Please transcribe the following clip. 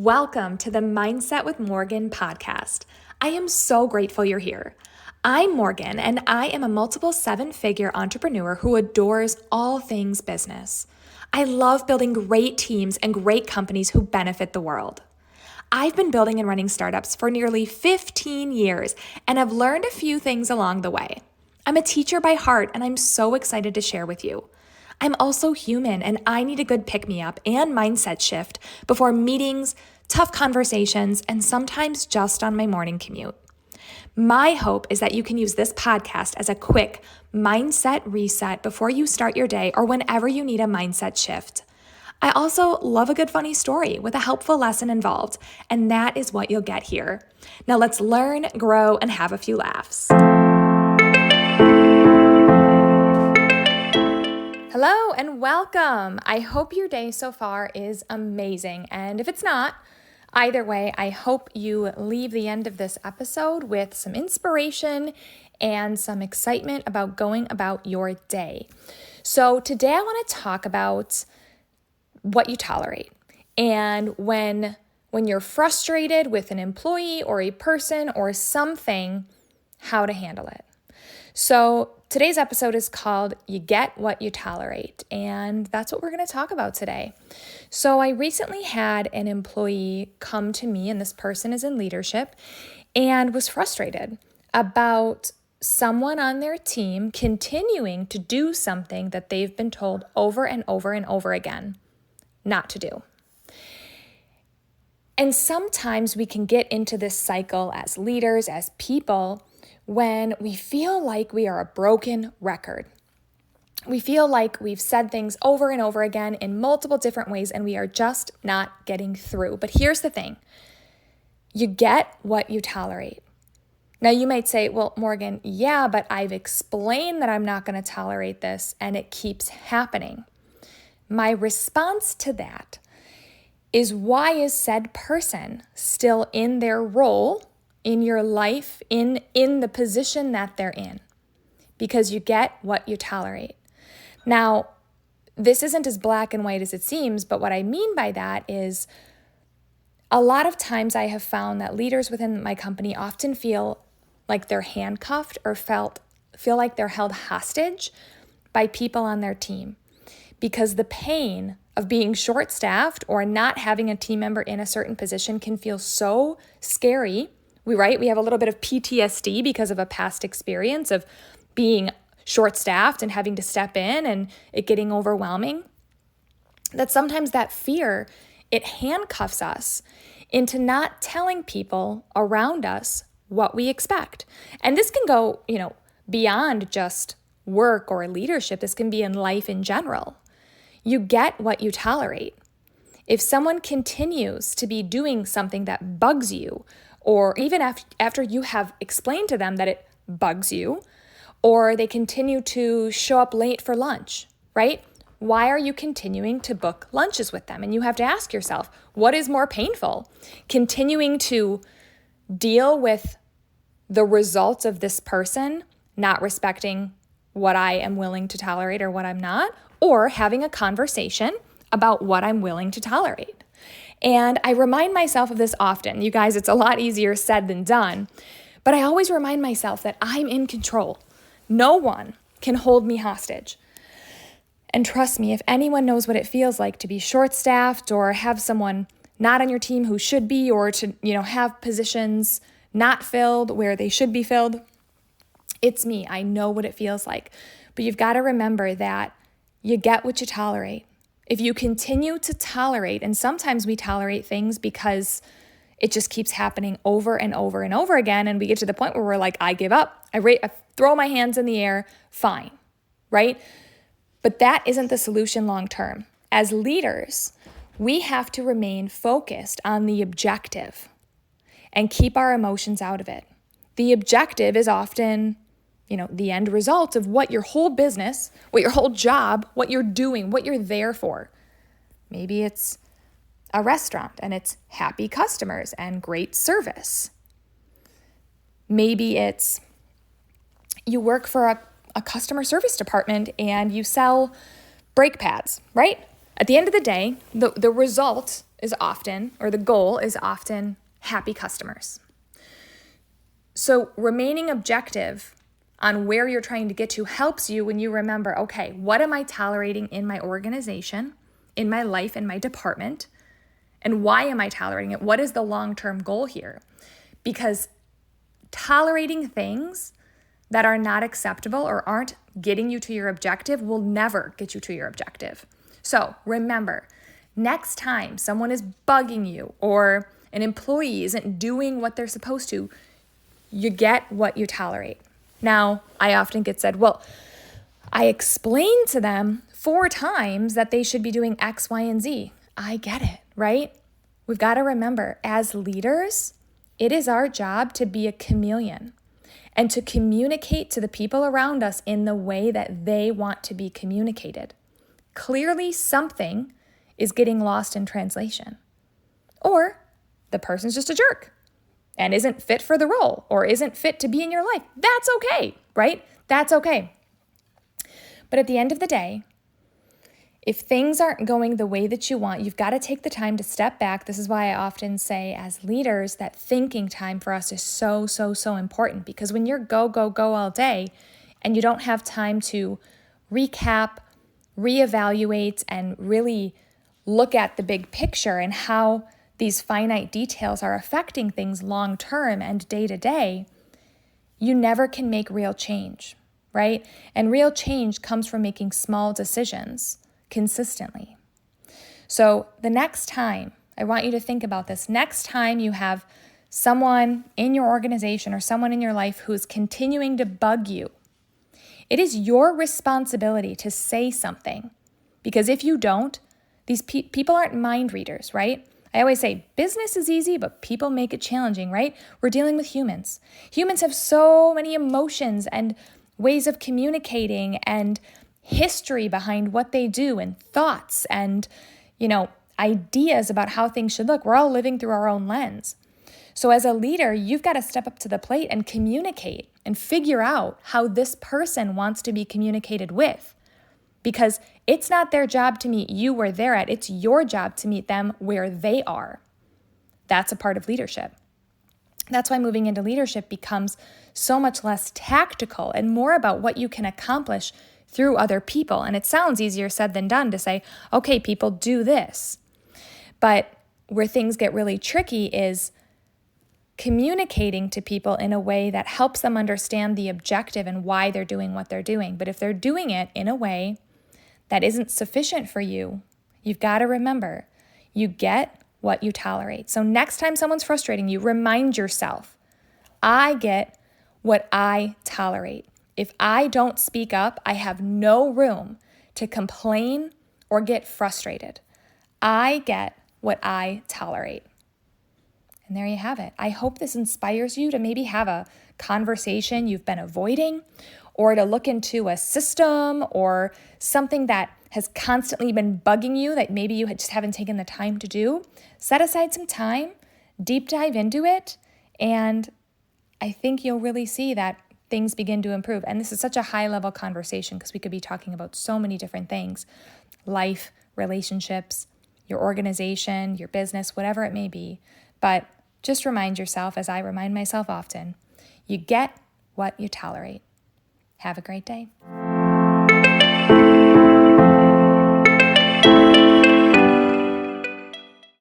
Welcome to the Mindset with Morgan podcast. I am so grateful you're here. I'm Morgan, and I am a multiple seven-figure entrepreneur who adores all things business. I love building great teams and great companies who benefit the world. I've been building and running startups for nearly 15 years and have learned a few things along the way. I'm a teacher by heart, and I'm so excited to share with you. I'm also human, and I need a good pick-me-up and mindset shift before meetings, tough conversations, and sometimes just on my morning commute. My hope is that you can use this podcast as a quick mindset reset before you start your day or whenever you need a mindset shift. I also love a good funny story with a helpful lesson involved, and that is what you'll get here. Now let's learn, grow, and have a few laughs. Hello and welcome. I hope your day so far is amazing. And if it's not, either way, I hope you leave the end of this episode with some inspiration and some excitement about going about your day. So today I want to talk about what you tolerate and when you're frustrated with an employee or a person or something, how to handle it. So today's episode is called You Get What You Tolerate, and that's what we're going to talk about today. So I recently had an employee come to me, and this person is in leadership, and was frustrated about someone on their team continuing to do something that they've been told over and over and over again not to do. And sometimes we can get into this cycle as leaders, as people, when we feel like we are a broken record. We feel like we've said things over and over again in multiple different ways and we are just not getting through. But here's the thing. You get what you tolerate. Now you might say, well, Morgan, yeah, but I've explained that I'm not going to tolerate this and it keeps happening. My response to that is, why is said person still in their role in your life, in the position that they're in? Because you get what you tolerate. Now, this isn't as black and white as it seems, but what I mean by that is a lot of times I have found that leaders within my company often feel like they're handcuffed or feel like they're held hostage by people on their team because the pain of being short-staffed or not having a team member in a certain position can feel so scary. We have a little bit of PTSD because of a past experience of being short-staffed and having to step in and it getting overwhelming. That sometimes that fear, it handcuffs us into not telling people around us what we expect. And this can go, beyond just work or leadership. This can be in life in general. You get what you tolerate. If someone continues to be doing something that bugs you, or even after you have explained to them that it bugs you, or they continue to show up late for lunch, right? Why are you continuing to book lunches with them? And you have to ask yourself, what is more painful? Continuing to deal with the results of this person not respecting what I am willing to tolerate or what I'm not, or having a conversation about what I'm willing to tolerate? And I remind myself of this often. You guys, it's a lot easier said than done, but I always remind myself that I'm in control. No one can hold me hostage. And trust me, if anyone knows what it feels like to be short-staffed or have someone not on your team who should be, or to, have positions not filled where they should be filled, it's me. I know what it feels like. But you've got to remember that you get what you tolerate. If you continue to tolerate, and sometimes we tolerate things because it just keeps happening over and over and over again, and we get to the point where we're like, I give up. I throw my hands in the air, fine, right? But that isn't the solution long term. As leaders, we have to remain focused on the objective and keep our emotions out of it. The objective is often the end result of what your whole business, what your whole job, what you're doing, what you're there for. Maybe it's a restaurant and it's happy customers and great service. Maybe it's you work for a customer service department and you sell brake pads, right? At the end of the day, the result is often, or the goal is often, happy customers. So remaining objective on where you're trying to get to helps you when you remember, okay, what am I tolerating in my organization, in my life, in my department, and why am I tolerating it? What is the long-term goal here? Because tolerating things that are not acceptable or aren't getting you to your objective will never get you to your objective. So remember, next time someone is bugging you or an employee isn't doing what they're supposed to, you get what you tolerate. Now, I often get said, well, I explained to them 4 times that they should be doing X, Y, and Z. I get it, right? We've got to remember, as leaders, it is our job to be a chameleon and to communicate to the people around us in the way that they want to be communicated. Clearly, something is getting lost in translation. Or the person's just a jerk and isn't fit for the role or isn't fit to be in your life. That's okay, right? That's okay. But at the end of the day, if things aren't going the way that you want, you've got to take the time to step back. This is why I often say as leaders that thinking time for us is so, so, so important, because when you're go, go, go all day and you don't have time to recap, reevaluate, and really look at the big picture and how these finite details are affecting things long term and day to day, you never can make real change, right? And real change comes from making small decisions consistently. So the next time, I want you to think about this, next time you have someone in your organization or someone in your life who is continuing to bug you, it is your responsibility to say something. Because if you don't, these people aren't mind readers, right? I always say business is easy, but people make it challenging, right? We're dealing with humans. Humans have so many emotions and ways of communicating and history behind what they do and thoughts and, ideas about how things should look. We're all living through our own lens. So as a leader, you've got to step up to the plate and communicate and figure out how this person wants to be communicated with. Because it's not their job to meet you where they're at. It's your job to meet them where they are. That's a part of leadership. That's why moving into leadership becomes so much less tactical and more about what you can accomplish through other people. And it sounds easier said than done to say, okay, people, do this. But where things get really tricky is communicating to people in a way that helps them understand the objective and why they're doing what they're doing. But if they're doing it in a way that isn't sufficient for you, you've got to remember, you get what you tolerate. So next time someone's frustrating you, remind yourself, I get what I tolerate. If I don't speak up, I have no room to complain or get frustrated. I get what I tolerate. And there you have it. I hope this inspires you to maybe have a conversation you've been avoiding, or to look into a system or something that has constantly been bugging you that maybe you just haven't taken the time to do. Set aside some time, deep dive into it, and I think you'll really see that things begin to improve. And this is such a high-level conversation because we could be talking about so many different things: life, relationships, your organization, your business, whatever it may be. But just remind yourself, as I remind myself often, you get what you tolerate. Have a great day.